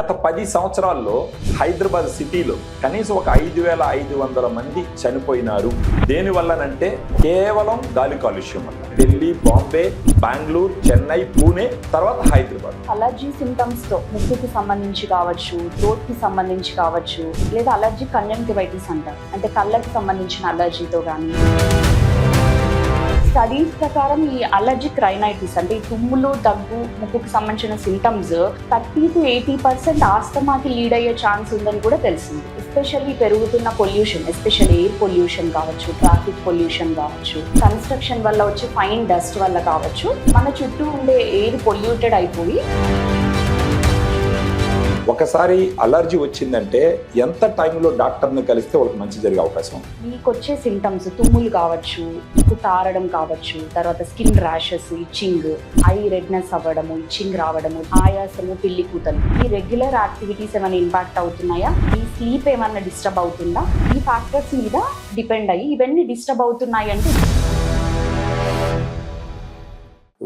గత 10 సంవత్సరాల్లో హైదరాబాద్ సిటీలో కనీసం ఒక 5,500 మంది చనిపోయినారు. దేనివల్లనంటే కేవలం గాలి కాలుష్యం వల్ల. ఢిల్లీ, బాంబే, బెంగళూరు, చెన్నై, పూణే, తర్వాత హైదరాబాద్. అలర్జీ సింటమ్స్ తో ముక్కుకి సంబంధించి కావచ్చు, థ్రోట్ కి సంబంధించి కావచ్చు, లేదా అలర్జీ కంజంక్టివైటిస్ అంటారు, అంటే కళ్ళకి సంబంధించిన అలర్జీతో కానీ. స్టడీస్ ప్రకారం ఈ అలర్జిక్ రైనైటిస్ అంటే ఈ తుమ్ములు, దగ్గు, ముక్కుకి సంబంధించిన సింటమ్స్ 30 to 80% ఆస్తమాకి లీడ్ అయ్యే ఛాన్స్ ఉందని కూడా తెలిసింది. ఎస్పెషల్లీ పెరుగుతున్న పొల్యూషన్, ఎస్పెషల్లీ ఎయిర్ పొల్యూషన్ కావచ్చు, ట్రాఫిక్ పొల్యూషన్ కావచ్చు, కన్స్ట్రక్షన్ వల్ల వచ్చే ఫైన్ డస్ట్ వల్ల కావచ్చు, మన చుట్టూ ఉండే ఎయిర్ పొల్యూటెడ్ అయిపోయి ఒకసారి అలర్జీ వచ్చిందంటే ఎంత టైంలో డాక్టర్ని కలిస్తే వాళ్ళకి మంచి జరిగే అవకాశం? మీకు వచ్చే సింటమ్స్ తుమ్ములు కావచ్చు, ముక్కు తారడం కావచ్చు, తర్వాత skin rashes, itching, I redness అవ్వడము, ఇచ్చింగ్ రావడము, ఆయాసము, పిల్లి కూతలు. ఈ రెగ్యులర్ యాక్టివిటీస్ ఏమైనా ఇంపాక్ట్ అవుతున్నాయా, ఈ స్లీప్ ఏమైనా డిస్టర్బ్ అవుతుందా, ఈ ఫ్యాక్టర్స్ మీద డిపెండ్ అయ్యి ఇవన్నీ డిస్టర్బ్ అవుతున్నాయి అంటే.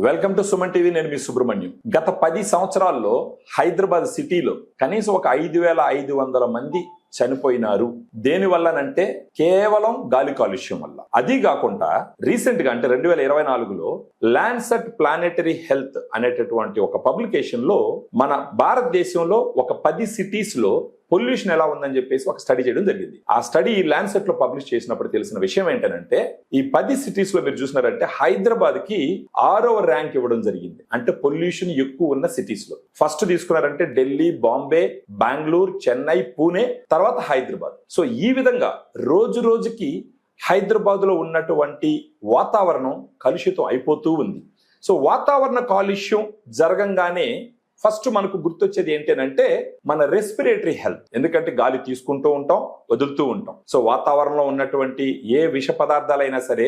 Welcome to Suman TV. నేను మీ సుబ్రహ్మణ్యం. గత 10 సంవత్సరాల్లో హైదరాబాద్ సిటీలో కనీసం ఒక 5,500 మంది చనిపోయినారు. దేనివల్లనంటే కేవలం గాలి కాలుష్యం వల్ల. అది కాకుండా రీసెంట్ గా అంటే 2024లో ల్యాన్సెట్ ప్లానెటరీ హెల్త్ అనేటటువంటి ఒక పబ్లికేషన్ లో మన భారతదేశంలో ఒక 10 సిటీస్ లో పొల్యూషన్ ఎలా ఉందని చెప్పేసి ఒక స్టడీ చేయడం జరిగింది. ఆ స్టడీ ల్యాన్సెట్ లో పబ్లిష్ చేసినప్పుడు తెలిసిన విషయం ఏంటంటే ఈ 10 సిటీస్ లో మీరు చూసినారంటే హైదరాబాద్ కి 6వ ర్యాంక్ ఇవ్వడం జరిగింది. అంటే పొల్యూషన్ ఎక్కువ ఉన్న సిటీస్ లో ఫస్ట్ తీసుకున్నారంటే ఢిల్లీ, బాంబే, బెంగళూరు, చెన్నై, పూణే, తర్వాత హైదరాబాద్. సో ఈ విధంగా రోజు రోజుకి హైదరాబాద్ లో ఉన్నటువంటి వాతావరణం కలుషితం అయిపోతూ ఉంది. సో వాతావరణ కాలుష్యం జరగంగానే ఫస్ట్ మనకు గుర్తొచ్చేది ఏంటంటే మన రెస్పిరేటరీ హెల్త్. ఎందుకంటే గాలి తీసుకుంటూ ఉంటాం, వదులుతూ ఉంటాం. సో వాతావరణంలో ఉన్నటువంటి ఏ విష పదార్థాలైనా సరే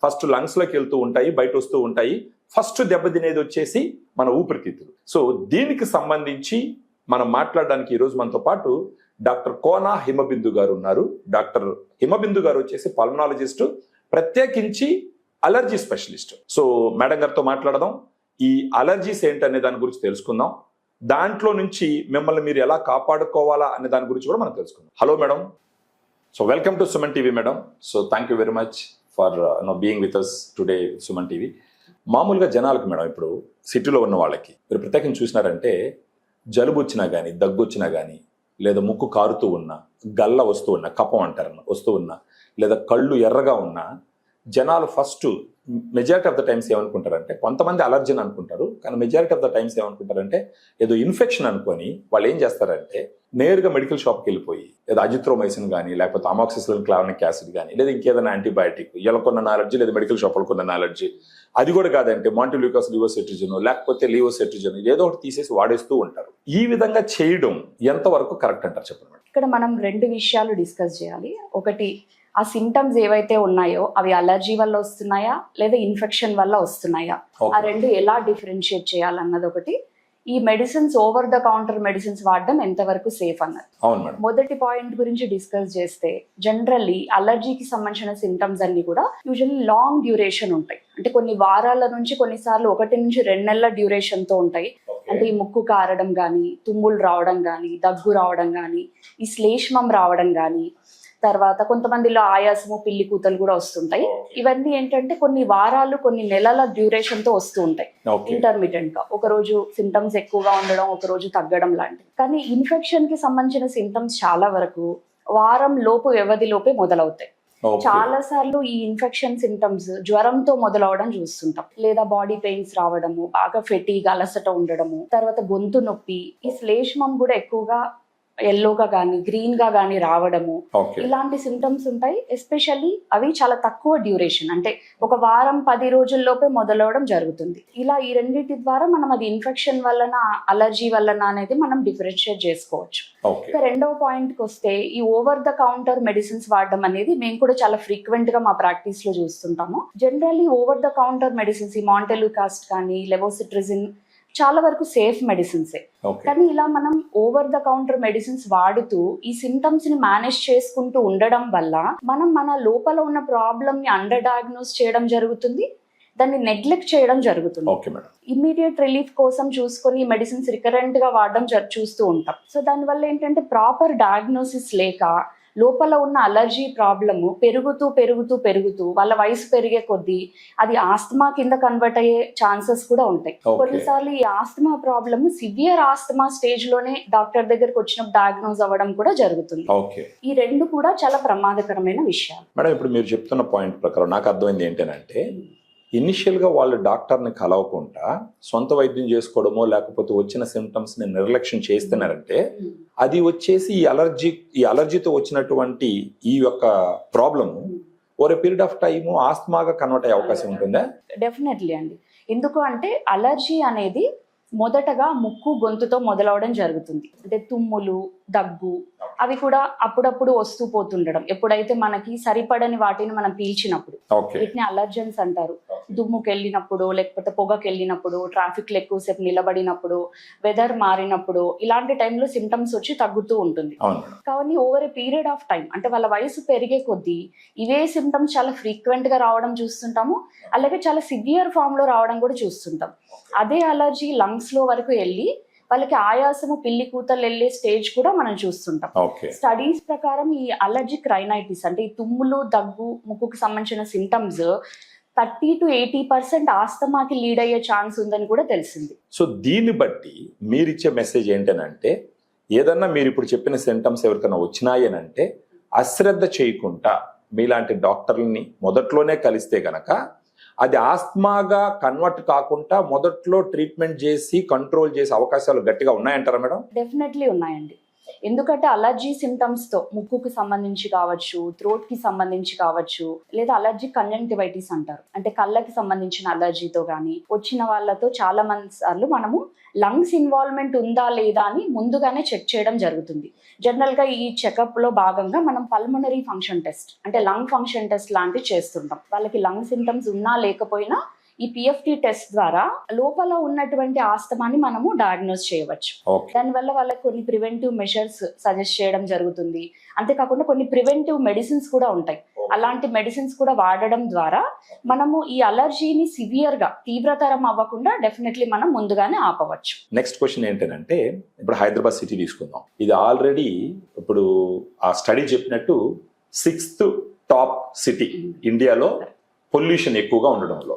ఫస్ట్ లంగ్స్ లోకి వెళ్తూ ఉంటాయి, బయట వస్తూ ఉంటాయి. ఫస్ట్ దెబ్బతినేది వచ్చేసి మన ఊపిరితిత్తులు. సో దీనికి సంబంధించి మనం మాట్లాడడానికి ఈరోజు మనతో పాటు డాక్టర్ కోనా హిమబిందు గారు ఉన్నారు. డాక్టర్ హిమబిందు గారు వచ్చేసి పల్మనాలజిస్ట్, ప్రత్యేకించి అలర్జీ స్పెషలిస్ట్. సో మేడం గారితో మాట్లాడదాం. ఈ అలర్జీస్ ఏంటనే దాని గురించి తెలుసుకుందాం. దాంట్లో నుంచి మిమ్మల్ని మీరు ఎలా కాపాడుకోవాలా అనే దాని గురించి కూడా మనం తెలుసుకుందాం. Hello madam. So welcome to Suman TV madam. So thank you very much for being with us today Suman TV. మామూలుగా జనాలకు మేడం, ఇప్పుడు సిటీలో ఉన్న వాళ్ళకి మీరు ప్రత్యేకంగా చూసినారంటే జలుబు వచ్చినా కానీ, దగ్గు వచ్చినా కానీ, లేదా ముక్కు కారుతూ ఉన్నా, గల్ల వస్తూ ఉన్నా, కఫం అంటారు వస్తూ ఉన్నా, లేదా కళ్ళు ఎర్రగా ఉన్నా, జనాలు first majority of the times ఏమనుకుంటారంటే, కొంతమంది అలర్జీని అనుకుంటారు, కానీ మెజారిటీ ఆఫ్ ద టైమ్స్ ఏమనుకుంటారంటే ఏదో ఇన్ఫెక్షన్ అనుకొని వాళ్ళు ఏం చేస్తారంటే నేరుగా మెడికల్ షాప్కి వెళ్ళిపోయి లేదా అజిత్రోమైసిన్ కానీ, లేకపోతే అమాక్సిసిలిన్ క్లావినిక్ యాసిడ్ కానీ, లేదా ఇంకేదైనా యాంటీబయాటిక్, ఇలా కొన్న అలర్జీ లేదా మెడికల్ షాప్లో కొన్న అలర్జీ, అది కూడా కాదంటే మాంటిల్యూకాస్ లివోసెట్రిజిన్ లేకపోతే లివోసెట్రిజిన్ ఏదో ఒకటి తీసేసి వాడేస్తూ ఉంటారు. ఈ విధంగా చేయడం ఎంతవరకు కరెక్ట్ అంటారు చెప్పండి. ఇక్కడ మనం 2 విషయాలు డిస్కస్ చేయాలి. ఒకటి, ఆ సింటమ్స్ ఏవైతే ఉన్నాయో అవి అలర్జీ వల్ల వస్తున్నాయా లేదా ఇన్ఫెక్షన్ వల్ల వస్తున్నాయా, ఆ రెండు ఎలా డిఫరెన్షియేట్ చేయాలన్నది ఒకటి. ఈ medicines, over the counter medicines వాడడం ఎంతవరకు సేఫ్ అన్నది. మొదటి పాయింట్ గురించి డిస్కస్ చేస్తే, జనరల్లీ అలర్జీకి సంబంధించిన సింటమ్స్ అన్ని కూడా యూజువల్లీ లాంగ్ డ్యూరేషన్ ఉంటాయి. అంటే కొన్ని వారాల నుంచి, కొన్నిసార్లు 1 నుంచి 2 నెలల డ్యూరేషన్ తో ఉంటాయి. అంటే ఈ ముక్కు కారడం కానీ, తుమ్ములు రావడం కానీ, దగ్గు రావడం కానీ, ఈ శ్లేష్మం రావడం కానీ, తర్వాత కొంతమందిలో ఆయాసము, పిల్లి కూతలు కూడా వస్తుంటాయి. ఇవన్నీ ఏంటంటే కొన్ని వారాలు, కొన్ని నెలల డ్యూరేషన్ తో వస్తూ ఉంటాయి ఇంటర్మీడియట్ గా. ఒక రోజు సింటమ్స్ ఎక్కువగా ఉండడం, ఒక రోజు తగ్గడం లాంటివి. కానీ ఇన్ఫెక్షన్ కి సంబంధించిన సింటమ్స్ చాలా వరకు వారం లోపు వ్యవధిలోపే మొదలవుతాయి. చాలా సార్లు ఈ ఇన్ఫెక్షన్ సింటమ్స్ జ్వరంతో మొదలవడం చూస్తుంటాం, లేదా బాడీ పెయిన్స్ రావడము, బాగా ఫెటీగా, అలసట ఉండడము, తర్వాత గొంతు నొప్పి, ఈ శ్లేష్మం కూడా ఎక్కువగా ఎల్లోగా కానీ, గ్రీన్ గా కానీ రావడము, ఇలాంటి సింటమ్స్ ఉంటాయి. ఎస్పెషల్లీ అవి చాలా తక్కువ డ్యూరేషన్, అంటే ఒక వారం 10 రోజుల్లోపే మొదలవడం జరుగుతుంది. ఇలా ఈ రెండింటి ద్వారా మనం అది ఇన్ఫెక్షన్ వలన, అలర్జీ వలన అనేది మనం డిఫరెన్షియేట్ చేసుకోవచ్చు. ఇక రెండవ పాయింట్ కి వస్తే, ఈ ఓవర్ ద కౌంటర్ మెడిసిన్స్ వాడడం అనేది మేము కూడా చాలా ఫ్రీక్వెంట్ గా మా ప్రాక్టీస్ లో చూస్తుంటాము. Generally over the counter medicines, ఈ మాంటెల్యూకాస్ట్ కానీ, లెవోసిట్రిజిన్ చాలా వరకు సేఫ్ మెడిసిన్సే. కానీ ఇలా మనం ఓవర్ ద కౌంటర్ మెడిసిన్స్ వాడుతూ ఈ సింటమ్స్ ని మేనేజ్ చేసుకుంటూ ఉండడం వల్ల మనం మన లోపల ఉన్న ప్రాబ్లమ్ ని అండర్ డయాగ్నోస్ చేయడం జరుగుతుంది. దాన్ని నెగ్లెక్ట్ చేయడం జరుగుతుంది. Okay madam. ఇమ్మీడియట్ రిలీఫ్ కోసం చూసుకొని మెడిసిన్స్ రికరెంట్ గా వాడడం చూస్తూ ఉంటాం. సో దానివల్ల ఏంటంటే ప్రాపర్ డయాగ్నోసిస్ లేక లోపల ఉన్న అలర్జీ ప్రాబ్లము పెరుగుతూ వాళ్ళ వయసు పెరిగే కొద్దీ అది ఆస్తమా కింద కన్వర్ట్ అయ్యే ఛాన్సెస్ కూడా ఉంటాయి. కొన్నిసార్లు ఈ asthma problem severe asthma stage లోనే డాక్టర్ దగ్గరకు వచ్చినప్పుడు డయాగ్నోజ్ అవ్వడం కూడా జరుగుతుంది. ఈ రెండు కూడా చాలా ప్రమాదకరమైన విషయాలు. మేడం, ఇప్పుడు మీరు చెప్తున్న పాయింట్ ప్రకారం నాకు అర్థమైంది ఏంటంటే, ఇనిషియల్గా వాళ్ళు డాక్టర్ని కలవకుండా సొంత వైద్యం చేసుకోవడమో లేకపోతే వచ్చిన సిమ్టమ్స్ని నిర్లక్ష్యం చేస్తున్నారంటే అది వచ్చేసి ఈ అలర్జీతో వచ్చినటువంటి ఈ యొక్క problem over period of time ఆస్తమాగా కన్వర్ట్ అయ్యే అవకాశం ఉంటుందా? డెఫినెట్లీ అండి. ఎందుకు అంటే అలర్జీ అనేది మొదటగా ముక్కు గొంతుతో మొదలవడం జరుగుతుంది. అంటే తుమ్ములు, దగ్గు అవి కూడా అప్పుడప్పుడు వస్తూ పోతుండడం, ఎప్పుడైతే మనకి సరిపడని వాటిని మనం పీల్చినప్పుడు వీటిని అలర్జన్స్ అంటారు. దుమ్ముకి వెళ్ళినప్పుడు, లేకపోతే పొగకి వెళ్ళినప్పుడు, ట్రాఫిక్ లో ఎక్కువసేపు నిలబడినప్పుడు, వెదర్ మారినప్పుడు, ఇలాంటి టైంలో సిమ్టమ్స్ వచ్చి తగ్గుతూ ఉంటుంది. కానీ over a period of time, అంటే వాళ్ళ వయసు పెరిగే కొద్దీ ఇవే సిమ్టమ్స్ చాలా ఫ్రీక్వెంట్ గా రావడం చూస్తుంటాము. అలాగే చాలా సివియర్ ఫామ్ లో రావడం కూడా చూస్తుంటాం. అదే అలర్జీ లంగ్స్ లో వరకు వెళ్ళి వాళ్ళకి ఆయాసము, పిల్లి కూతలు వెళ్ళే స్టేజ్ కూడా మనం చూస్తుంటాం. స్టడీస్ ప్రకారం ఈ అలర్జిక్ రైనైటిస్ అంటే ఈ తుమ్ములు, దగ్గు, ముక్కుకు సంబంధించిన సిమ్టమ్స్ 30 to 80% ఆస్తమాకి లీడ్ అయ్యే ఛాన్స్ ఉందని కూడా తెలిసింది. సో దీన్ని బట్టి మీరిచ్చే మెసేజ్ ఏంటనంటే, ఏదన్నా మీరు ఇప్పుడు చెప్పిన సిమ్టమ్స్ ఎవరికైనా వచ్చినాయి అని అంటే అశ్రద్ధ చేయకుండా మీలాంటి డాక్టర్లని మొదట్లోనే కలిస్తే గనక అది ఆస్తమాగా కన్వర్ట్ కాకుండా మొదట్లో ట్రీట్మెంట్ చేసి కంట్రోల్ చేసే అవకాశాలు గట్టిగా ఉన్నాయంటారా మేడం? డెఫినెట్లీ ఉన్నాయండి. ఎందుకంటే అలర్జీ సిమ్టమ్స్ తో ముక్కుకి సంబంధించి కావచ్చు, థ్రోట్ కి సంబంధించి కావచ్చు, లేదా అలర్జిక్ కంజంక్టివైటిస్ అంటారు, అంటే కళ్ళకి సంబంధించిన అలర్జీతో కానీ వచ్చిన వాళ్ళతో చాలా మంది సార్లు మనము లంగ్స్ ఇన్వాల్వ్మెంట్ ఉందా లేదా అని ముందుగానే చెక్ చేయడం జరుగుతుంది. జనరల్ గా ఈ చెకప్ లో భాగంగా మనం పల్మనరీ ఫంక్షన్ టెస్ట్, అంటే లంగ్ ఫంక్షన్ టెస్ట్ లాంటివి చేస్తుంటాం. వాళ్ళకి లంగ్ సిమ్టమ్స్ ఉన్నా లేకపోయినా ఈ పిఎఫ్టి టెస్ట్ ద్వారా లోపల ఉన్నటువంటి ఆస్తమాని మనము డయాగ్నోస్ చేయవచ్చు. దానివల్ల వాళ్ళకి కొన్ని ప్రివెంటివ్ మెషర్స్ సజెస్ట్ చేయడం జరుగుతుంది. అంతేకాకుండా కొన్ని ప్రివెంటివ్ మెడిసిన్స్ కూడా ఉంటాయి. అలాంటి మెడిసిన్స్ కూడా వాడడం ద్వారా మనము ఈ అలర్జీని సివియర్ గా తీవ్రతరం అవ్వకుండా డెఫినెట్లీ మనం ముందుగానే ఆపవచ్చు. నెక్స్ట్ క్వశ్చన్ ఏంటంటే, ఇప్పుడు హైదరాబాద్ సిటీ తీసుకుందాం. ఇది ఆల్రెడీ ఇప్పుడు ఆ స్టడీ చెప్పినట్టు 6th టాప్ సిటీ ఇండియాలో పొల్యూషన్ ఎక్కువగా ఉండడంలో.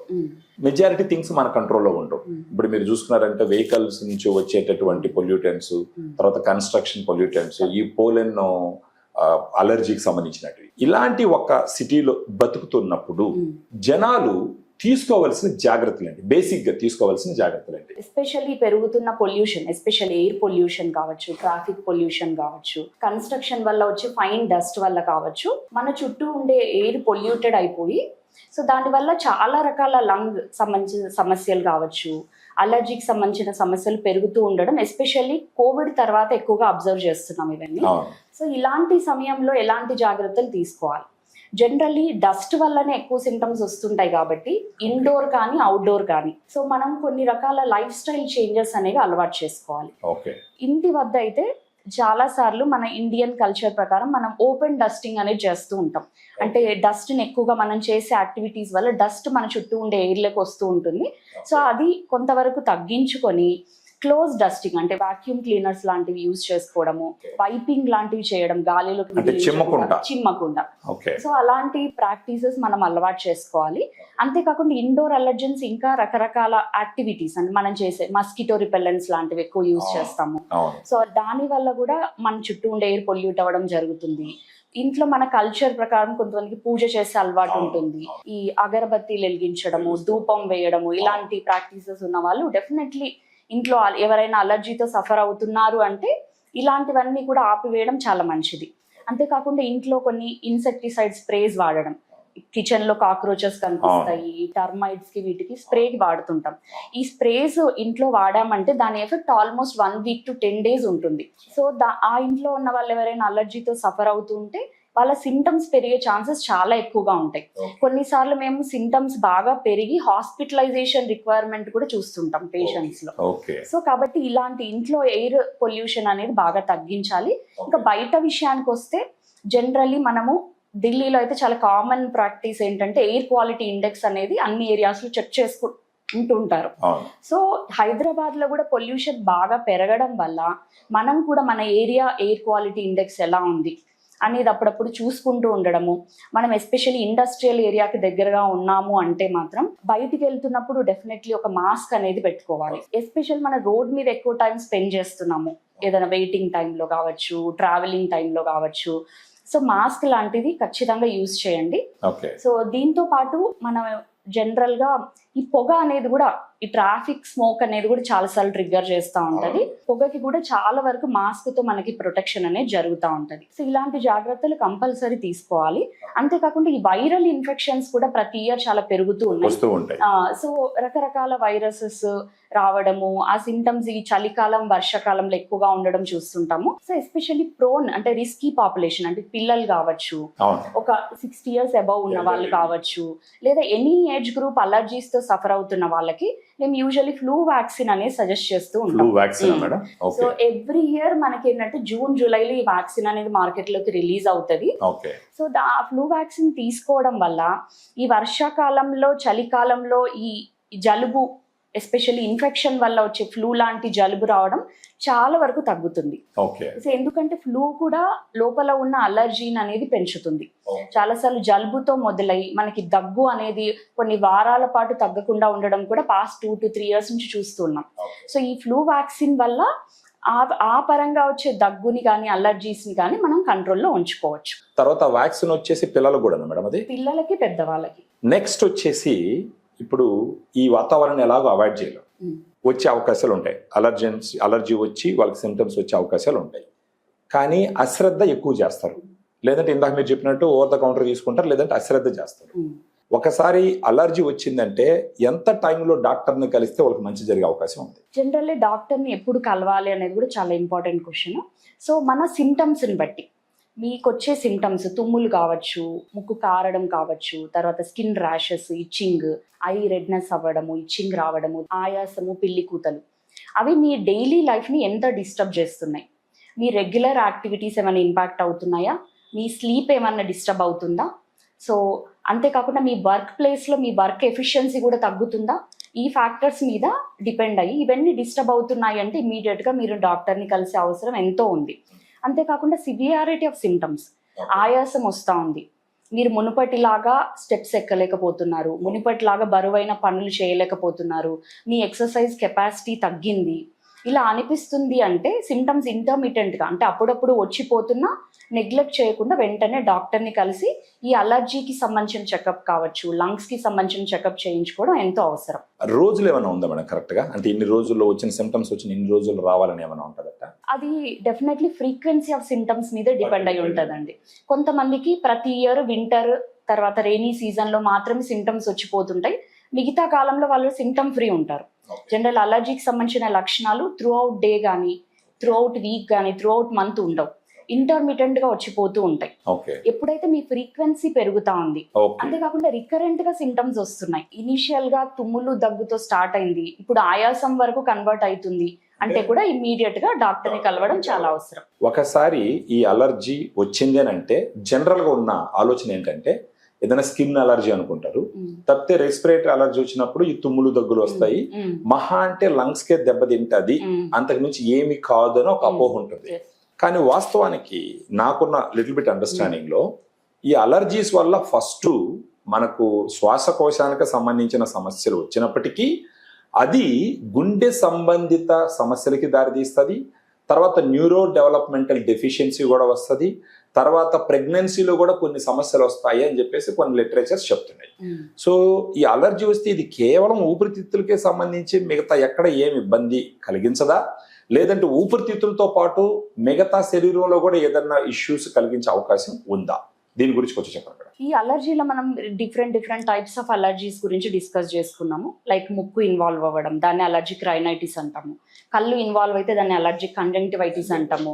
మెజారిటీ థింగ్స్ మన కంట్రోల్లో ఉండవు. ఇప్పుడు మీరు చూసుకున్నారంటే వెహికల్స్ నుంచి వచ్చేటటువంటి పొల్యూటెంట్స్, తర్వాత కన్స్ట్రక్షన్ పొల్యూటెంట్స్, ఈ పోలెన్ అలర్జీకి సంబంధించినవి, ఇలాంటి ఒక సిటీలో బతుకుతున్నప్పుడు జనాలు తీసుకోవాల్సిన జాగ్రత్తలు ఏంటి? బేసిక్ గా తీసుకోవాల్సిన జాగ్రత్తలు ఏంటి? ఎస్పెషల్లీ పెరుగుతున్న పొల్యూషన్, ఎస్పెషల్లీ ఎయిర్ పొల్యూషన్ కావచ్చు, ట్రాఫిక్ పొల్యూషన్ కావచ్చు, కన్స్ట్రక్షన్ వల్ల వచ్చే ఫైన్ డస్ట్ వల్ల కావచ్చు, మన చుట్టూ ఉండే ఎయిర్ పొల్యూటెడ్ అయిపోయి సో దానివల్ల చాలా రకాల లంగ్ సంబంధించిన సమస్యలు కావచ్చు, అలర్జీకి సంబంధించిన సమస్యలు పెరుగుతూ ఉండడం ఎస్పెషల్లీ కోవిడ్ తర్వాత ఎక్కువగా అబ్జర్వ్ చేస్తున్నాం ఇవన్నీ. సో ఇలాంటి సమయంలో ఎలాంటి జాగ్రత్తలు తీసుకోవాలి? జనరల్లీ డస్ట్ వల్లనే ఎక్కువ సిమ్టమ్స్ వస్తుంటాయి కాబట్టి ఇండోర్ కానీ అవుట్డోర్ కానీ సో మనం కొన్ని రకాల లైఫ్ స్టైల్ చేంజెస్ అనేవి అలవాటు చేసుకోవాలి. ఇంటి వద్ద అయితే చాలా సార్లు మన ఇండియన్ కల్చర్ ప్రకారం మనం ఓపెన్ డస్టింగ్ అనేది చేస్తూ ఉంటాం. అంటే డస్ట్ ని ఎక్కువగా మనం చేసే యాక్టివిటీస్ వల్ల డస్ట్ మన చుట్టూ ఉండే ఎయిర్లోకి వస్తూ ఉంటుంది. సో అది కొంతవరకు తగ్గించుకొని క్లోజ్ డస్టింగ్ అంటే వాక్యూమ్ క్లీనర్స్ లాంటివి యూజ్ చేసుకోవడము, వైపింగ్ లాంటివి చేయడం, గాలిలో చిమ్మకుండా. సో అలాంటి ప్రాక్టీసెస్ మనం అలవాటు చేసుకోవాలి. అంతేకాకుండా ఇండోర్ అలర్జెన్స్ ఇంకా రకరకాల యాక్టివిటీస్ అంటే మనం చేసే మస్కిటో రిపెల్లెంట్స్ లాంటివి ఎక్కువ యూజ్ చేస్తాము. సో దాని వల్ల కూడా మన చుట్టూ ఉండే ఎయిర్ పొల్యూట్ అవ్వడం జరుగుతుంది. ఇంట్లో మన కల్చర్ ప్రకారం కొంతమందికి పూజ చేసే అలవాటు ఉంటుంది. ఈ అగరబత్తీలు వెలిగించడము, ధూపం వేయడము, ఇలాంటి ప్రాక్టీసెస్ ఉన్న వాళ్ళు డెఫినెట్లీ ఇంట్లో ఎవరైనా అలర్జీతో సఫర్ అవుతున్నారు అంటే ఇలాంటివన్నీ కూడా ఆపివేయడం చాలా మంచిది. అంతేకాకుండా ఇంట్లో కొన్ని ఇన్సెక్టిసైడ్ స్ప్రేస్ వాడడం, కిచెన్ లో కాక్రోచెస్ కనిపిస్తాయి, టర్మైట్స్ కి వీటికి స్ప్రేకి వాడుతుంటాం. ఈ స్ప్రేస్ ఇంట్లో వాడామంటే దాని effect almost 1 week to 10 days ఉంటుంది. సో ఆ ఇంట్లో ఉన్న వాళ్ళు ఎవరైనా అలర్జీతో సఫర్ అవుతుంటే వాళ్ళ సిమ్టమ్స్ పెరిగే ఛాన్సెస్ చాలా ఎక్కువగా ఉంటాయి. కొన్నిసార్లు మేము సిమ్టమ్స్ బాగా పెరిగి హాస్పిటలైజేషన్ రిక్వైర్మెంట్ కూడా చూస్తుంటాం పేషెంట్స్ లో. సో కాబట్టి ఇలాంటి ఇంట్లో ఎయిర్ పొల్యూషన్ అనేది బాగా తగ్గించాలి. ఇంకా బయట విషయానికి వస్తే జనరల్లీ మనము ఢిల్లీలో అయితే చాలా కామన్ ప్రాక్టీస్ ఏంటంటే ఎయిర్ క్వాలిటీ ఇండెక్స్ అనేది అన్ని ఏరియాస్ లో చెక్ చేసుకుంటూ ఉంటారు. సో హైదరాబాద్ లో కూడా పొల్యూషన్ బాగా పెరగడం వల్ల మనం కూడా మన ఏరియా ఎయిర్ క్వాలిటీ ఇండెక్స్ ఎలా ఉంది అనేది అప్పుడప్పుడు చూసుకుంటూ ఉండడము. మనం ఎస్పెషల్లీ ఇండస్ట్రియల్ ఏరియాకి దగ్గరగా ఉన్నాము అంటే మాత్రం బయటికి వెళ్తున్నప్పుడు డెఫినెట్లీ ఒక మాస్క్ అనేది పెట్టుకోవాలి. ఎస్పెషల్ మన రోడ్ మీద ఎక్కువ టైం స్పెండ్ చేస్తున్నాము, ఏదైనా వెయిటింగ్ టైంలో కావచ్చు, ట్రావెలింగ్ టైంలో కావచ్చు. సో మాస్క్ లాంటిది ఖచ్చితంగా యూజ్ చేయండి. సో దీంతో పాటు మనం జనరల్ గా ఈ పొగ అనేది కూడా, ఈ ట్రాఫిక్ స్మోక్ అనేది కూడా చాలాసార్లు ట్రిగ్గర్ చేస్తూ ఉంటది. పొగకి కూడా చాలా వరకు మాస్క్ తో మనకి ప్రొటెక్షన్ అనేది జరుగుతూ ఉంటది. సో ఇలాంటి జాగ్రత్తలు కంపల్సరీ తీసుకోవాలి. అంతేకాకుండా ఈ వైరల్ ఇన్ఫెక్షన్స్ కూడా ప్రతి ఇయర్ చాలా పెరుగుతూ ఉన్నాయి. సో రకరకాల వైరసెస్ రావడము, ఆ సింటమ్స్ ఈ చలికాలం వర్షాకాలంలో ఎక్కువగా ఉండడం చూస్తుంటాము. సో ఎస్పెషల్లీ ప్రోన్ అంటే రిస్కీ పాపులేషన్ అంటే పిల్లలు కావచ్చు, ఒక 60 years అబౌవ్ ఉన్న వాళ్ళు కావచ్చు, లేదా ఎనీ ఏజ్ గ్రూప్ అలర్జీస్ తో సఫర్ అవుతున్న వాళ్ళకి మేము యూజువల్లీ ఫ్లూ వ్యాక్సిన్ అనేది సజెస్ట్ చేస్తూ ఉంటాం. సో ఎవ్రీ ఇయర్ మనకి ఏంటంటే జూన్ జూలైలో ఈ వ్యాక్సిన్ అనేది మార్కెట్ లోకి రిలీజ్ అవుతుంది. సో ఆ ఫ్లూ వ్యాక్సిన్ తీసుకోవడం వల్ల ఈ వర్షాకాలంలో చలికాలంలో ఈ జలుబు ఎస్పెషల్లీ ఇన్ఫెక్షన్ వల్ల వచ్చే ఫ్లూ లాంటి జలుబు రావడం చాలా వరకు తగ్గుతుంది. సో ఎందుకంటే ఫ్లూ కూడా లోపల ఉన్న అలర్జీని అనేది పెంచుతుంది. చాలాసార్లు జలుబుతో మొదలై మనకి దగ్గు అనేది కొన్ని వారాల పాటు తగ్గకుండా ఉండడం కూడా పాస్ట్ 2 to 3 years నుంచి చూస్తున్నాం. సో ఈ ఫ్లూ వ్యాక్సిన్ వల్ల ఆ పరంగా వచ్చే దగ్గుని కానీ అలర్జీస్ ని కానీ మనం కంట్రోల్లో ఉంచుకోవచ్చు. తర్వాత వ్యాక్సిన్ వచ్చేసి పిల్లలకు కూడా మేడం, అది పిల్లలకి పెద్దవాళ్ళకి. నెక్స్ట్ వచ్చేసి ఇప్పుడు ఈ వాతావరణం ఎలాగో అవాయిడ్ చేయలేం, వచ్చే అవకాశాలు ఉంటాయి. అలర్జీ వచ్చి వాళ్ళకి సింటమ్స్ వచ్చే అవకాశాలు ఉంటాయి. కానీ అశ్రద్ధ ఎక్కువ చేస్తారు, లేదంటే ఇందాక మీరు చెప్పినట్టు ఓవర్ ద కౌంటర్ తీసుకుంటారు, లేదంటే అశ్రద్ధ చేస్తారు. ఒకసారి అలర్జీ వచ్చిందంటే ఎంత టైంలో డాక్టర్ని కలిస్తే వాళ్ళకి మంచి జరిగే అవకాశం ఉంది? జనరల్లీ డాక్టర్ని ఎప్పుడు కలవాలి అనేది కూడా చాలా ఇంపార్టెంట్ క్వశ్చన్. సో మన సిమ్టమ్స్ని బట్టి మీకు వచ్చే సిమ్టమ్స్ తుమ్ములు కావచ్చు, ముక్కు కారడం కావచ్చు, తర్వాత skin rashes, itching, I redness అవ్వడము, ఇచ్చింగ్ రావడము, ఆయాసము, పిల్లి కూతలు, అవి మీ డైలీ లైఫ్ని ఎంత డిస్టర్బ్ చేస్తున్నాయి? మీ రెగ్యులర్ యాక్టివిటీస్ ఏమైనా ఇంపాక్ట్ అవుతున్నాయా? మీ స్లీప్ ఏమైనా డిస్టర్బ్ అవుతుందా? సో అంతేకాకుండా మీ వర్క్ ప్లేస్లో మీ వర్క్ ఎఫిషియన్సీ కూడా తగ్గుతుందా? ఈ ఫ్యాక్టర్స్ మీద డిపెండ్ అయ్యి ఇవన్నీ డిస్టర్బ్ అవుతున్నాయి అంటే ఇమీడియట్గా మీరు డాక్టర్ని కలిసే అవసరం ఎంతో ఉంది. అంతేకాకుండా సివియారిటీ ఆఫ్ సిమ్టమ్స్, ఆయాసం వస్తూ ఉంది, మీరు మునుపటిలాగా స్టెప్స్ ఎక్కలేకపోతున్నారు, మునుపటిలాగా బరువైన పనులు చేయలేకపోతున్నారు, మీ ఎక్సర్సైజ్ కెపాసిటీ తగ్గింది, ఇలా అనిపిస్తుంది అంటే సిమ్టమ్స్ ఇంటర్మిటెంట్గా అంటే అప్పుడప్పుడు వచ్చిపోతున్నా నెగ్లెక్ట్ చేయకుండా వెంటనే డాక్టర్ని కలిసి ఈ అలర్జీకి సంబంధించిన చెకప్ కావచ్చు, లంగ్స్కి సంబంధించిన చెకప్ చేయించుకోవడం ఎంతో అవసరం. రోజులు ఏమైనా ఉందా మేడం కరెక్ట్గా? అంటే ఇన్ని రోజుల్లో వచ్చిన సిమ్టమ్స్ వచ్చిన ఇన్ని రోజులు రావాలని ఏమైనా ఉంటుందట? అది డెఫినెట్లీ ఫ్రీక్వెన్సీ ఆఫ్ సిమ్టమ్స్ మీద డిపెండ్ అయి ఉంటుందండి. కొంతమందికి ప్రతి ఇయర్ వింటర్ తర్వాత రెయినీ సీజన్లో మాత్రమే సిమ్టమ్స్ వచ్చిపోతుంటాయి, మిగతా కాలంలో వాళ్ళు సిమ్టమ్ ఫ్రీ ఉంటారు. జనరల్ అలర్జీకి సంబంధించిన లక్షణాలు త్రూ అవుట్ డే కానీ, త్రూ అవుట్ వీక్ కానీ, త్రూ అవుట్ మంత్ ఉండవు, ఇంటర్మిటెంట్ గా వచ్చిపోతూ ఉంటాయి. ఎప్పుడైతే మీ ఫ్రీక్వెన్సీ పెరుగుతా ఉంది, అంతేకాకుండా రికరెంట్ గా సిమ్టమ్స్ వస్తున్నాయి, ఇనిషియల్ గా తుమ్ములు దగ్గుతో స్టార్ట్ అయింది, ఇప్పుడు ఆయాసం వరకు కన్వర్ట్ అవుతుంది అంటే కూడా ఇమ్మీడియట్ గా డాక్టర్ ని కలవడం చాలా అవసరం. ఒకసారి ఈ అలర్జీ వచ్చింది అని అంటే జనరల్ గా ఉన్న ఆలోచన ఏంటంటే ఏదైనా స్కిన్ అలర్జీ అనుకుంటారు, తప్పితే రెస్పిరేటరీ అలర్జీ వచ్చినప్పుడు ఈ తుమ్ములు దగ్గులు వస్తాయి, మహా అంటే లంగ్స్ కే దెబ్బతింటది, అంతకు మించి ఏమి కాదు అని ఒక అపోహ ఉంటుంది. కానీ వాస్తవానికి నాకున్న లిటిల్ బిట్ అండర్స్టాండింగ్ లో ఈ అలర్జీస్ వల్ల ఫస్ట్ మనకు శ్వాసకోశానికి సంబంధించిన సమస్యలు వచ్చినప్పటికీ అది గుండె సంబంధిత సమస్యలకి దారితీస్తుంది, తర్వాత న్యూరో డెవలప్మెంటల్ డెఫిషియన్సీ కూడా వస్తుంది, తర్వాత ప్రెగ్నెన్సీలో కూడా కొన్ని సమస్యలు వస్తాయి అని చెప్పేసి కొన్ని లిటరేచర్స్ చెప్తున్నాయి. సో ఈ అలర్జీ వస్తే ఇది కేవలం ఊపిరితిత్తులకే సంబంధించి మిగతా ఎక్కడ ఏమి ఇబ్బంది కలిగించదా, లేదంటే ఊపిరితిత్తులతో పాటు మిగతా శరీరంలో కూడా ఏదన్నా ఇష్యూస్ కలిగించే అవకాశం ఉందా? దీని గురించి కొంచెం చెప్పండి. ఈ అలర్జీలో మనం డిఫరెంట్ టైప్స్ ఆఫ్ అలర్జీస్ గురించి డిస్కస్ చేసుకున్నాము. లైక్ ముక్కు ఇన్వాల్వ్ అవ్వడం, దాన్ని అలర్జిక్ రైనైటిస్ అంటాము. కళ్ళు ఇన్వాల్వ్ అయితే దాన్ని అలర్జిక్ కంజంక్టివైటిస్ అంటాము.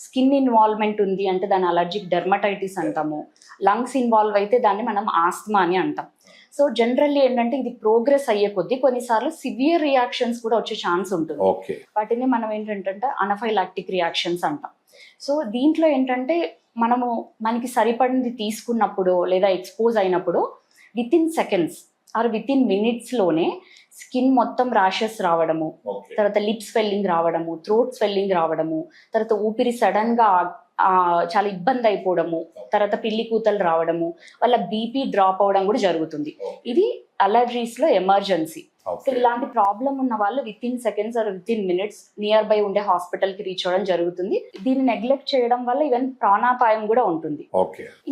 స్కిన్ ఇన్వాల్వ్మెంట్ ఉంది అంటే దాన్ని అలర్జిక్ డెర్మటైటిస్ అంటాము. లంగ్స్ ఇన్వాల్వ్ అయితే దాన్ని మనం ఆస్మా అని అంటాం. సో జనరల్లీ ఏంటంటే ఇది ప్రోగ్రెస్ అయ్యే కొద్దీ కొన్నిసార్లు సివియర్ రియాక్షన్స్ కూడా వచ్చే ఛాన్స్ ఉంటుంది. వాటిని మనం ఏంటంటే అనఫైలాక్టిక్ రియాక్షన్స్ అంటాం. సో దీంట్లో ఏంటంటే మనకి సరిపడింది తీసుకున్నప్పుడు లేదా ఎక్స్పోజ్ అయినప్పుడు within seconds or within మినిట్స్లోనే స్కిన్ మొత్తం ర్యాషెస్ రావడము, తర్వాత లిప్ స్వెల్లింగ్ రావడము, థ్రోట్ స్వెల్లింగ్ రావడము, తర్వాత ఊపిరి సడన్గా చాలా ఇబ్బంది అయిపోవడము, తర్వాత పిల్లి కూతలు రావడము, వాళ్ళ బీపీ డ్రాప్ అవడం కూడా జరుగుతుంది. ఇది అలర్జీస్లో ఎమర్జెన్సీ. సో ఇలాంటి ప్రాబ్లం ఉన్న వాళ్ళు with in seconds or with in minutes near by ఉండే హాస్పిటల్కి రీచ్ అవ్వడం జరుగుతుంది. దీన్ని నెగ్లెక్ట్ చేయడం వల్ల ఈవెన్ ప్రాణాపాయం కూడా ఉంటుంది.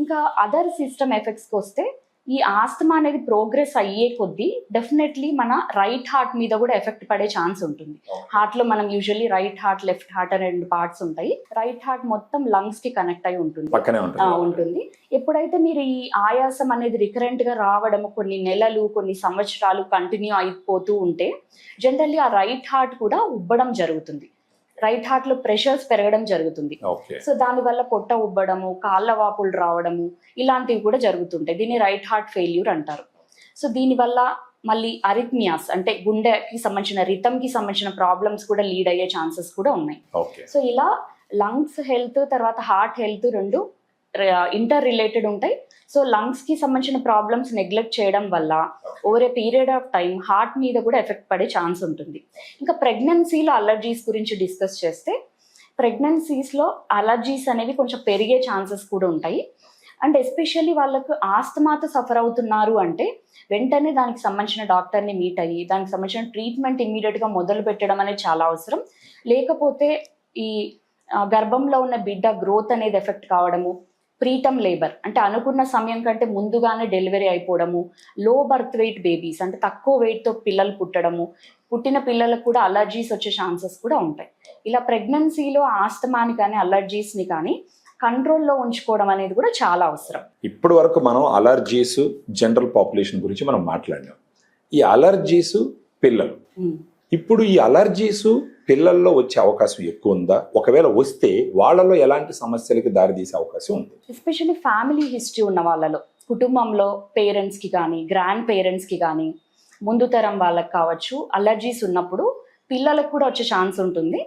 ఇంకా అదర్ సిస్టమ్ ఎఫెక్ట్స్కి వస్తే ఈ ఆస్తమా అనేది ప్రోగ్రెస్ అయ్యే కొద్దీ డెఫినెట్లీ మన రైట్ హార్ట్ మీద కూడా ఎఫెక్ట్ పడే ఛాన్స్ ఉంటుంది. హార్ట్ లో మనం usually right heart, left heart అనే 2 పార్ట్స్ ఉంటాయి. రైట్ హార్ట్ మొత్తం లంగ్స్ కి కనెక్ట్ అయి ఉంటుంది. ఎప్పుడైతే మీరు ఈ ఆయాసం అనేది రికరెంట్ గా రావడం కొన్ని నెలలు, కొన్ని సంవత్సరాలు కంటిన్యూ అయిపోతూ ఉంటే జనరల్లీ ఆ రైట్ హార్ట్ కూడా ఉబ్బడం జరుగుతుంది. రైట్ హార్ట్ లో ప్రెషర్స్ పెరగడం జరుగుతుంది. సో దానివల్ల పొట్ట ఉబ్బడము, కాళ్ళ వాపులు రావడము ఇలాంటివి కూడా జరుగుతుంటాయి. దీన్ని రైట్ హార్ట్ ఫెయిల్యూర్ అంటారు. సో దీనివల్ల మళ్ళీ అరిథ్మియాస్ అంటే గుండెకి సంబంధించిన రిథమ్కి సంబంధించిన ప్రాబ్లమ్స్ కూడా లీడ్ అయ్యే ఛాన్సెస్ కూడా ఉన్నాయి. సో ఇలా లంగ్స్ హెల్త్ తర్వాత హార్ట్ హెల్త్ 2 ఇంటర్ రిలేటెడ్ ఉంటాయి. సో లంగ్స్ కి సంబంధించిన ప్రాబ్లమ్స్ నెగ్లెక్ట్ చేయడం వల్ల over a period of time heart మీద కూడా ఎఫెక్ట్ పడే ఛాన్స్ ఉంటుంది. ఇంకా ప్రెగ్నెన్సీలో అలర్జీస్ గురించి డిస్కస్ చేస్తే ప్రెగ్నెన్సీస్లో అలర్జీస్ అనేవి కొంచెం పెరిగే ఛాన్సెస్ కూడా ఉంటాయి. అండ్ ఎస్పెషల్లీ వాళ్ళకు ఆస్తమాతో సఫర్ అవుతున్నారు అంటే వెంటనే దానికి సంబంధించిన డాక్టర్ని మీట్ అయ్యి దానికి సంబంధించిన ట్రీట్మెంట్ ఇమ్మీడియట్గా మొదలు పెట్టడం అనేది చాలా అవసరం. లేకపోతే ఈ గర్భంలో ఉన్న బిడ్డ గ్రోత్ అనేది ఎఫెక్ట్ కావడము, ప్రీటమ్ లేబర్ అంటే అనుకున్న సమయం కంటే ముందుగానే డెలివరీ అయిపోవడము, లో బర్త్ వెయిట్ బేబీస్ అంటే తక్కువ వెయిట్తో పిల్లలు పుట్టడము, పుట్టిన పిల్లలకు కూడా అలర్జీస్ వచ్చే ఛాన్సెస్ కూడా ఉంటాయి. ఇలా ప్రెగ్నెన్సీలో ఆస్తమాని కానీ అలర్జీస్ని కానీ కంట్రోల్లో ఉంచుకోవడం అనేది కూడా చాలా అవసరం. ఇప్పటి వరకు మనం అలర్జీస్ జనరల్ పాపులేషన్ గురించి మనం మాట్లాడినాం. ఈ అలర్జీస్ పిల్లలు, ఇప్పుడు ఈ అలర్జీస్ పిల్లల్లో వచ్చే అవకాశం ఎక్కువ ఉందా? ఒకవేళ వస్తే వాళ్ళలో ఎలాంటి సమస్యలకి దారితీసే అవకాశం ఉంది? ఎస్పెషల్లీ ఫ్యామిలీ హిస్టరీ ఉన్న వాళ్ళలో, కుటుంబంలో పేరెంట్స్కి కానీ గ్రాండ్ పేరెంట్స్కి కానీ ముందు తరం వాళ్ళకి కావచ్చు అలర్జీస్ ఉన్నప్పుడు పిల్లలకు కూడా వచ్చే ఛాన్స్ ఉంటుంది.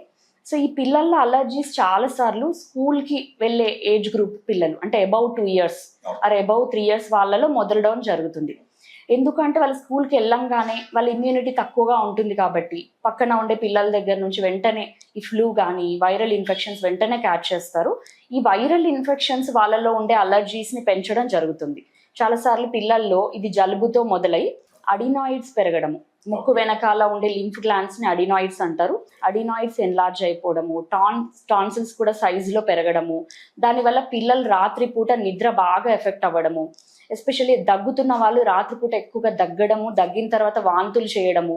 సో ఈ పిల్లల్లో అలర్జీస్ చాలాసార్లు స్కూల్కి వెళ్ళే ఏజ్ గ్రూప్ పిల్లలు అంటే above 2 years or above 3 years వాళ్ళలో మొదలడం జరుగుతుంది. ఎందుకంటే వాళ్ళు స్కూల్కి వెళ్ళంగానే వాళ్ళ ఇమ్యూనిటీ తక్కువగా ఉంటుంది కాబట్టి పక్కన ఉండే పిల్లల దగ్గర నుంచి వెంటనే ఈ ఫ్లూ కానీ వైరల్ ఇన్ఫెక్షన్స్ వెంటనే క్యాచ్ చేస్తారు. ఈ వైరల్ ఇన్ఫెక్షన్స్ వాళ్ళలో ఉండే అలర్జీస్ని పెంచడం జరుగుతుంది. చాలాసార్లు పిల్లల్లో ఇది జలుబుతో మొదలై అడినాయిడ్స్ పెరగడము, ముక్కు వెనకాల ఉండే లింఫ్ గ్లాండ్స్ని అడినాయిడ్స్ అంటారు. అడినాయిడ్స్ ఎన్లార్జ్ అయిపోవడము, టాన్సిల్స్ కూడా సైజులో పెరగడము, దానివల్ల పిల్లలు రాత్రిపూట నిద్ర బాగా ఎఫెక్ట్ అవ్వడము, ఎస్పెషల్లీ దగ్గుతున్న వాళ్ళు రాత్రిపూట ఎక్కువగా దగ్గడము, దగ్గిన తర్వాత వాంతులు చేయడము.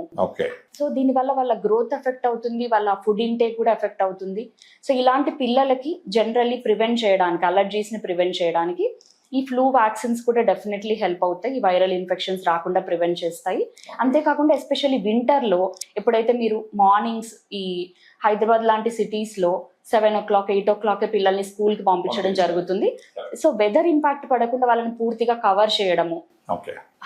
సో దీనివల్ల వాళ్ళ గ్రోత్ ఎఫెక్ట్ అవుతుంది, వాళ్ళ ఫుడ్ ఇంటేక్ కూడా ఎఫెక్ట్ అవుతుంది. సో ఇలాంటి పిల్లలకి జనరల్లీ ప్రివెంట్ చేయడానికి, అలర్జీస్ని ప్రివెంట్ చేయడానికి ఈ ఫ్లూ వ్యాక్సిన్స్ కూడా డెఫినెట్లీ హెల్ప్ అవుతాయి. ఈ వైరల్ ఇన్ఫెక్షన్స్ రాకుండా ప్రివెంట్ చేస్తాయి. అంతేకాకుండా ఎస్పెషల్లీ వింటర్లో ఎప్పుడైతే మీరు మార్నింగ్స్ ఈ హైదరాబాద్ లాంటి సిటీస్లో 7 o'clock 8 o'clock పిల్లల్ని స్కూల్కి పంపించడం జరుగుతుంది. సో వెదర్ ఇంపాక్ట్ పడకుండా వాళ్ళని పూర్తిగా కవర్ చేయడము,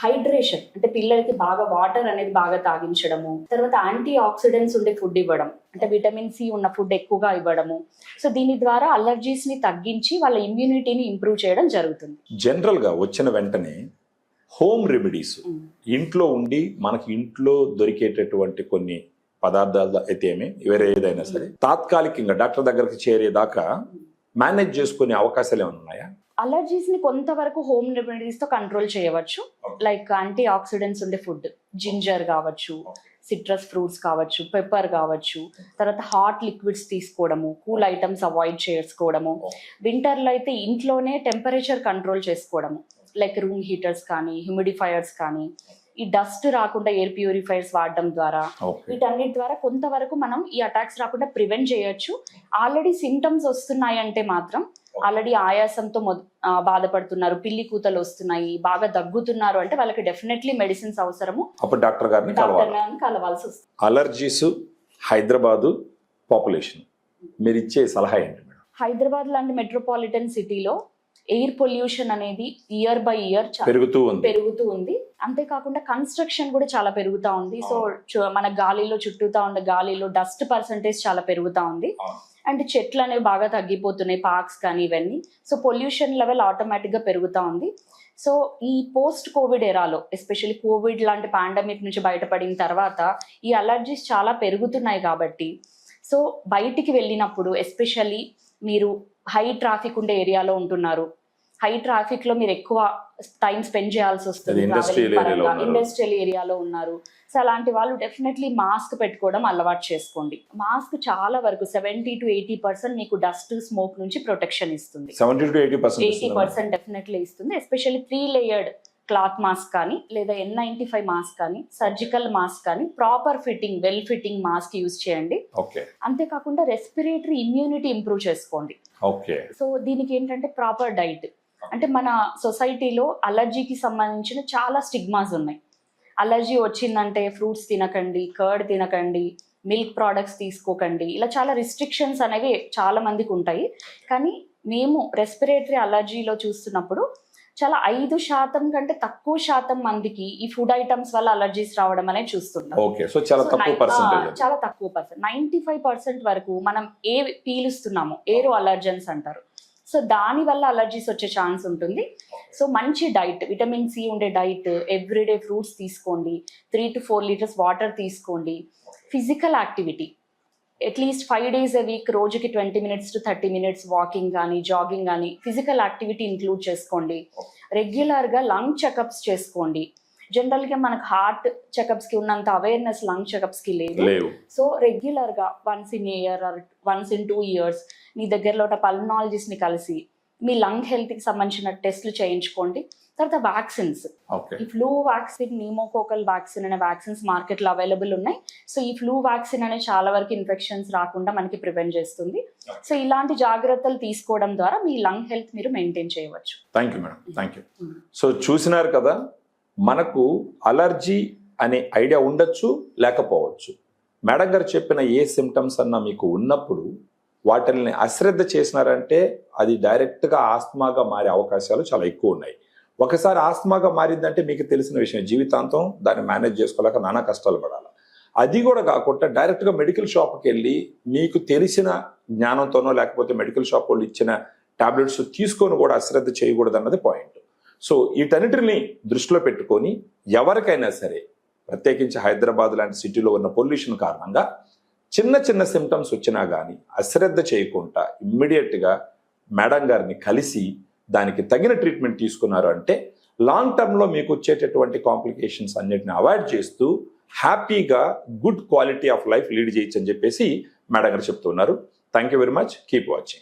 హైడ్రేషన్ అంటే పిల్లలకి బాగా వాటర్ అనేది బాగా తాగించడము, తర్వాత యాంటీ ఆక్సిడెంట్స్ ఉండే ఫుడ్ ఇవ్వడం అంటే విటమిన్ సి ఉన్న ఫుడ్ ఎక్కువగా ఇవ్వడము. సో దీని ద్వారా అలర్జీస్ ని తగ్గించి వాళ్ళ ఇమ్యూనిటీని ఇంప్రూవ్ చేయడం జరుగుతుంది. జనరల్ గా వచ్చిన వెంటనే హోమ్ రెమెడీస్ ఇంట్లో ఉండి మనకి ఇంట్లో దొరికేటటువంటి కొన్ని పదార్థాలు అయితే వేరే ఏదైనా సరే తాత్కాలికంగా డాక్టర్ దగ్గరికి చేరేదాకా మేనేజ్ చేసుకునే అవకాశాలు ఏమైనా ఉన్నాయా? అలర్జీస్ ని కొంతవరకు హోమ్ రెమెడీస్ తో కంట్రోల్ చేయవచ్చు. లైక్ యాంటీ ఆక్సిడెంట్స్ ఉండే ఫుడ్, జింజర్ కావచ్చు, సిట్రస్ ఫ్రూట్స్ కావచ్చు, పెప్పర్ కావచ్చు, తర్వాత హాట్ లిక్విడ్స్ తీసుకోవడము, కూల్ ఐటమ్స్ అవాయిడ్ చేసుకోవడము. వింటర్లో అయితే ఇంట్లోనే టెంపరేచర్ కంట్రోల్ చేసుకోవడము, లైక్ రూమ్ హీటర్స్ కానీ హ్యూమిడిఫైయర్స్ కానీ, ఈ డస్ట్ రాకుండా ఎయిర్ ప్యూరిఫైర్స్ వాడడం ద్వారా, వీటన్నిటి ద్వారా కొంతవరకు మనం ఈ అటాక్స్ రాకుండా ప్రివెంట్ చేయొచ్చు. ఆల్రెడీ సిమ్టమ్స్ వస్తున్నాయంటే మాత్రం, ఆల్రెడీ ఆయాసంతో బాధపడుతున్నారు, పిల్లి కూతలు వస్తున్నాయి, బాగా దగ్గుతున్నారు అంటే వాళ్ళకి డెఫినెట్లీ మెడిసిన్స్ అవసరము. అప్పుడు డాక్టర్ గారిని కలవాల్సి వస్తుంది. అలర్జీస్ హైదరాబాదు పాపులేషన్ మీరు ఇచ్చే సలహా ఏంటి మేడం? హైదరాబాద్ లాంటి మెట్రోపాలిటన్ సిటీలో ఎయిర్ పొల్యూషన్ అనేది ఇయర్ బై ఇయర్ పెరుగుతూ ఉంది. అంతేకాకుండా కన్స్ట్రక్షన్ కూడా చాలా పెరుగుతూ ఉంది. సో మన గాలిలో చుట్టూతా ఉండే గాలిలో డస్ట్ పర్సంటేజ్ చాలా పెరుగుతూ ఉంది. అండ్ చెట్లు అనేవి బాగా తగ్గిపోతున్నాయి, పార్క్స్ కానీ ఇవన్నీ. సో పొల్యూషన్ లెవెల్ ఆటోమేటిక్గా పెరుగుతూ ఉంది. సో ఈ పోస్ట్ కోవిడ్ ఎరాలో, ఎస్పెషల్లీ కోవిడ్ లాంటి పాండమిక్ నుంచి బయటపడిన తర్వాత ఈ అలర్జీస్ చాలా పెరుగుతున్నాయి కాబట్టి, సో బయటికి వెళ్ళినప్పుడు ఎస్పెషల్లీ మీరు హై ట్రాఫిక్ ఉండే ఏరియాలో ఉంటున్నారు, హై ట్రాఫిక్ లో మీరు ఎక్కువ టైం స్పెండ్ చేయాల్సి వస్తుంది, ఇండస్ట్రియల్ ఏరియాలో ఉన్నారు. సో అలాంటి వాళ్ళు డెఫినెట్లీ మాస్క్ పెట్టుకోవడం అలవాటు చేసుకోండి. మాస్క్ చాలా వరకు 70 to 80% మీకు డస్ట్, స్మోక్ నుంచి ప్రొటెక్షన్ ఇస్తుంది. 80% డెఫినెట్లీ ఇస్తుంది. ఎస్పెషల్లీ 3 లేయర్డ్ క్లాత్ మాస్క్ కానీ లేదా N95 మాస్క్ కానీ సర్జికల్ మాస్క్ కానీ proper fitting, well fitting mask use చేయండి. అంతేకాకుండా రెస్పిరేటరీ ఇమ్యూనిటీ ఇంప్రూవ్ చేసుకోండి. సో దీనికి ఏంటంటే ప్రాపర్ డైట్. అంటే మన సొసైటీలో అలర్జీకి సంబంధించిన చాలా స్టిగ్మాస్ ఉన్నాయి. అలర్జీ వచ్చిందంటే ఫ్రూట్స్ తినకండి, కర్డ్ తినకండి, మిల్క్ ప్రోడక్ట్స్ తీసుకోకండి, ఇలా చాలా రిస్ట్రిక్షన్స్ అనేవి చాలా మందికి ఉంటాయి. కానీ మేము రెస్పిరేటరీ అలర్జీలో చూస్తున్నప్పుడు చాలా 5% కంటే తక్కువ శాతం మందికి ఈ ఫుడ్ ఐటమ్స్ వల్ల అలర్జీస్ రావడం అనేది చూస్తున్నాం. చాలా తక్కువ పర్సెంట్, 95% వరకు మనం ఏ పీలుస్తున్నామో ఏరో అలర్జన్స్ అంటారు. సో దాని వల్ల అలర్జీస్ వచ్చే ఛాన్స్ ఉంటుంది. సో మంచి డైట్, విటమిన్ సి ఉండే డైట్, ఎవ్రీడే ఫ్రూట్స్ తీసుకోండి, 3 to 4 లీటర్స్ వాటర్ తీసుకోండి. Physical activity at least 5 days a week, రోజుకి 20 minutes to 30 minutes వాకింగ్ కానీ జాగింగ్ కానీ ఫిజికల్ యాక్టివిటీ ఇంక్లూడ్ చేసుకోండి. రెగ్యులర్గా లంగ్ చెకప్స్ చేసుకోండి. జనరల్గా మనకు హార్ట్ చెకప్స్కి ఉన్నంత అవేర్నెస్ లంగ్ చెకప్స్కి లేదు. సో రెగ్యులర్గా once in year are once in 2 years మీ దగ్గరలో ఒక పల్మనాలజిస్ట్ని కలిసి మీ లంగ్ హెల్త్కి సంబంధించిన టెస్ట్లు చేయించుకోండి. తర్వాత వ్యాక్సిన్స్, ఈ ఫ్లూ వ్యాక్సిన్, న్యూమోకోకల్ వ్యాక్సిన్ అనే వ్యాక్సిన్స్ మార్కెట్లో అవైలబుల్ ఉన్నాయి. సో ఈ ఫ్లూ వ్యాక్సిన్ అనేది చాలా వరకు ఇన్ఫెక్షన్స్ రాకుండా మనకి ప్రివెంట్ చేస్తుంది. సో ఇలాంటి జాగ్రత్తలు తీసుకోవడం ద్వారా మీ లంగ్ హెల్త్ మీరు మెయింటైన్ చేయవచ్చు. Thank you madam, thank you. So చూసినారు కదా, మనకు అలర్జీ అనే ఐడియా ఉండొచ్చు, లేకపోవచ్చు. మేడం గారు చెప్పిన ఏ సిమ్టమ్స్ అన్నా మీకు ఉన్నప్పుడు వాటిని అశ్రద్ధ చేసినారంటే అది డైరెక్ట్గా ఆస్తమాగా మారే అవకాశాలు చాలా ఎక్కువ ఉన్నాయి. ఒకసారి ఆస్తమాగా మారిందంటే మీకు తెలిసిన విషయం, జీవితాంతం దాన్ని మేనేజ్ చేసుకోలేక నానా కష్టాలు పడాలి. అది కూడా కాకుండా డైరెక్ట్గా మెడికల్ షాప్కి వెళ్ళి మీకు తెలిసిన జ్ఞానంతోనో లేకపోతే మెడికల్ షాప్ వాళ్ళు ఇచ్చిన టాబ్లెట్స్ తీసుకొని కూడా అశ్రద్ధ చేయకూడదు అన్నది పాయింట్. సో వీటన్నిటిని దృష్టిలో పెట్టుకొని ఎవరికైనా సరే, ప్రత్యేకించి హైదరాబాద్ లాంటి సిటీలో ఉన్న పొల్యూషన్ కారణంగా చిన్న చిన్న సిమ్టమ్స్ వచ్చినా కానీ అశ్రద్ధ చేయకుండా ఇమ్మీడియట్గా మేడం గారిని కలిసి దానికి తగిన ట్రీట్మెంట్ తీసుకున్నారు అంటే లాంగ్ టర్మ్లో మీకు వచ్చేటటువంటి కాంప్లికేషన్స్ అన్నిటిని అవాయిడ్ చేస్తూ హ్యాపీగా good quality of life lead చేయొచ్చు అని చెప్పేసి మేడం గారు చెప్తున్నారు. Thank you very much. Keep watching.